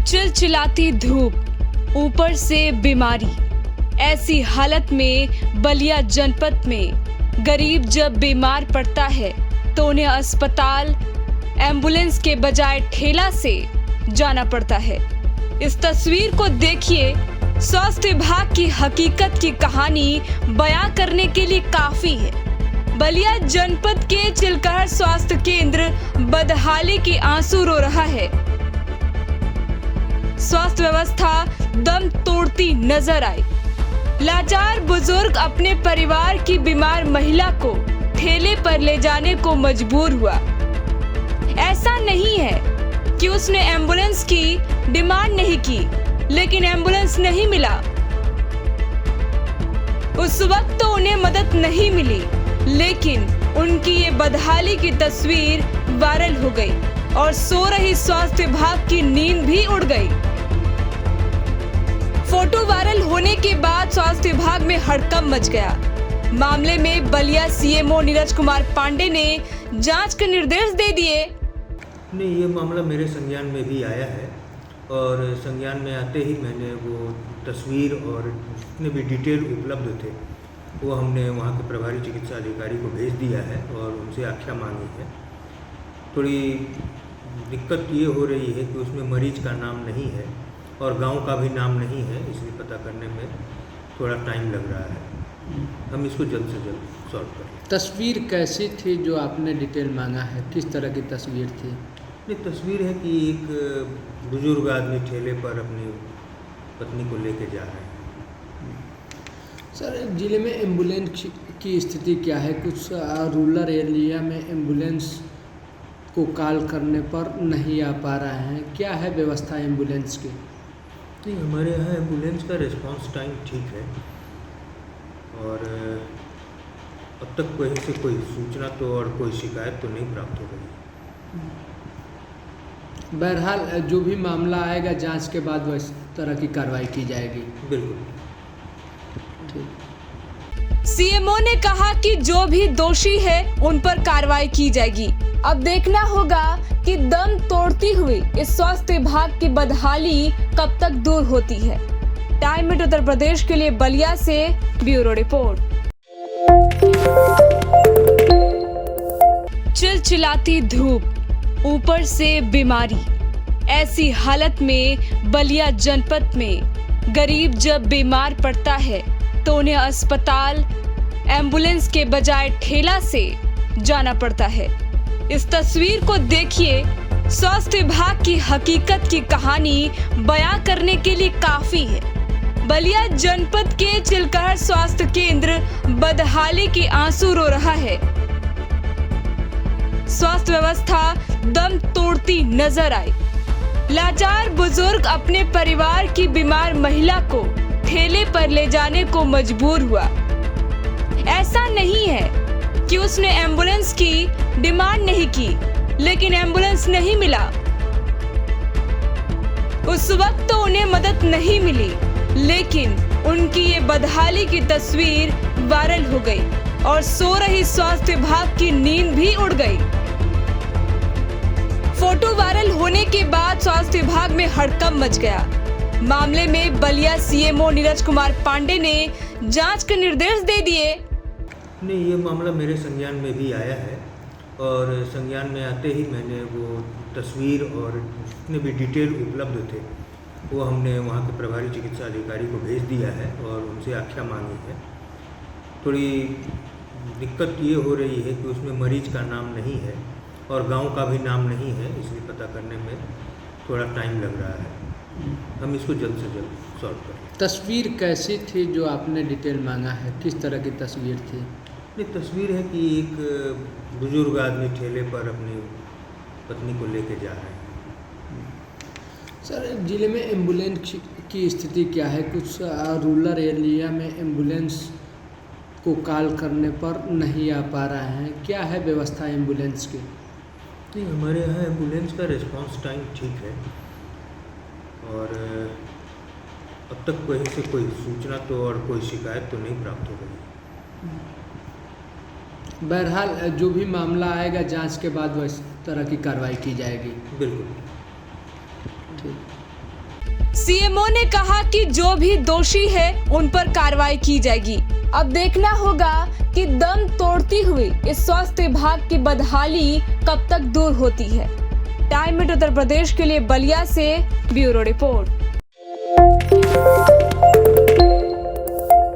चिलचिलाती धूप, ऊपर से बीमारी। ऐसी हालत में बलिया जनपद में गरीब जब बीमार पड़ता है तो उन्हें अस्पताल एम्बुलेंस के बजाय ठेला से जाना पड़ता है। इस तस्वीर को देखिए, स्वास्थ्य विभाग की हकीकत की कहानी बयां करने के लिए काफी है। बलिया जनपद के चिलकहर स्वास्थ्य केंद्र बदहाली की आंसू रो रहा है। स्वास्थ्य व्यवस्था दम तोड़ती नजर आई। लाचार बुजुर्ग अपने परिवार की बीमार महिला को ठेले पर ले जाने को मजबूर हुआ। ऐसा नहीं है कि उसने एम्बुलेंस की डिमांड नहीं की, लेकिन एम्बुलेंस नहीं मिला। उस वक्त तो उन्हें मदद नहीं मिली, लेकिन उनकी ये बदहाली की तस्वीर वायरल हो गई और सो रही स्वास्थ्य विभाग की नींद भी उड़ गई। फोटो वायरल होने के बाद स्वास्थ्य विभाग में हड़कंप मच गया। मामले में बलिया सीएमओ नीरज कुमार पांडे ने जांच के निर्देश दे दिए। नहीं, ये मामला मेरे संज्ञान में भी आया है और संज्ञान में आते ही मैंने वो तस्वीर और जितने भी डिटेल उपलब्ध थे वो हमने वहाँ के प्रभारी चिकित्सा अधिकारी को भेज दिया है और उनसे आख्या मांगी है। थोड़ी दिक्कत ये हो रही है कि उसमें मरीज का नाम नहीं है और गांव का भी नाम नहीं है, इसलिए पता करने में थोड़ा टाइम लग रहा है। हम इसको जल्द से जल्द सॉल्व करें। तस्वीर कैसी थी जो आपने डिटेल मांगा है? किस तरह की तस्वीर थी? ये तस्वीर है कि एक बुजुर्ग आदमी ठेले पर अपनी पत्नी को लेके जा रहे हैं। सर, जिले में एम्बुलेंस की स्थिति क्या है? कुछ रूरल एरिया में एम्बुलेंस को कॉल करने पर नहीं आ पा रहे हैं, क्या है व्यवस्था एम्बुलेंस की? नहीं, हमारे यहाँ एम्बुलेंस का रिस्पांस टाइम ठीक है और अब तक कहीं से कोई सूचना तो और कोई शिकायत तो नहीं प्राप्त हो गई। बहरहाल जो भी मामला आएगा जांच के बाद वह इस तरह की कार्रवाई की जाएगी। बिल्कुल ठीक। सीएमओ ने कहा कि जो भी दोषी है उन पर कार्रवाई की जाएगी। अब देखना होगा कि दम तोड़ती हुई इस स्वास्थ्य विभाग की बदहाली कब तक दूर होती है। टाइम मिनट उत्तर प्रदेश के लिए बलिया से ब्यूरो रिपोर्ट। चिलचिलाती धूप, ऊपर से बीमारी। ऐसी हालत में बलिया जनपद में गरीब जब बीमार पड़ता है तो उन्हें अस्पताल एम्बुलेंस के बजाय ठेला से जाना पड़ता है। इस तस्वीर को देखिए, स्वास्थ्य विभाग की हकीकत की कहानी बयां करने के लिए काफी है। बलिया जनपद के चिलकहर स्वास्थ्य केंद्र बदहाली की आंसू रो रहा है। स्वास्थ्य व्यवस्था दम तोड़ती नजर आई। लाचार बुजुर्ग अपने परिवार की बीमार महिला को ठेले पर ले जाने को मजबूर हुआ। ऐसा नहीं है कि उसने एम्बुलेंस की डिमांड नहीं की, लेकिन एम्बुलेंस नहीं मिला। उस वक्त तो उन्हें मदद नहीं मिली, लेकिन उनकी ये बदहाली की तस्वीर वायरल हो गई और सो रही स्वास्थ्य विभाग की नींद भी उड़ गई। फोटो वायरल होने के बाद स्वास्थ्य विभाग में हड़कंप मच गया। मामले में बलिया सीएमओ नीरज कुमार पांडे ने जांच के निर्देश दे दिए। नहीं, ये मामला मेरे संज्ञान में भी आया है और संज्ञान में आते ही मैंने वो तस्वीर और जितने भी डिटेल उपलब्ध थे वो हमने वहाँ के प्रभारी चिकित्सा अधिकारी को भेज दिया है और उनसे आख्या मांगी है। थोड़ी दिक्कत ये हो रही है कि उसमें मरीज का नाम नहीं है और गांव का भी नाम नहीं है, इसलिए पता करने में थोड़ा टाइम लग रहा है। हम इसको जल्द से जल्द सॉल्व करें। तस्वीर कैसी थी जो आपने डिटेल मांगा है? किस तरह की तस्वीर थी? ये तस्वीर है कि एक बुजुर्ग आदमी ठेले पर अपनी पत्नी को लेके जा रहे हैं। सर, जिले में एम्बुलेंस की स्थिति क्या है? कुछ रूरल एरिया में एम्बुलेंस को कॉल करने पर नहीं आ पा रहे हैं, क्या है व्यवस्था एम्बुलेंस की? नहीं, हमारे यहाँ एम्बुलेंस का रिस्पांस टाइम ठीक है और अब तक कहीं से कोई सूचना तो और कोई शिकायत तो नहीं प्राप्त हो गई। बहरहाल जो भी मामला आएगा जांच के बाद वह इस तरह की कार्रवाई की जाएगी। बिल्कुल ठीक। सीएमओ ने कहा कि जो भी दोषी है उन पर कार्रवाई की जाएगी। अब देखना होगा कि दम तोड़ती हुई इस स्वास्थ्य विभाग की बदहाली कब तक दूर होती है। टाइम मिनट उत्तर प्रदेश के लिए बलिया से ब्यूरो रिपोर्ट।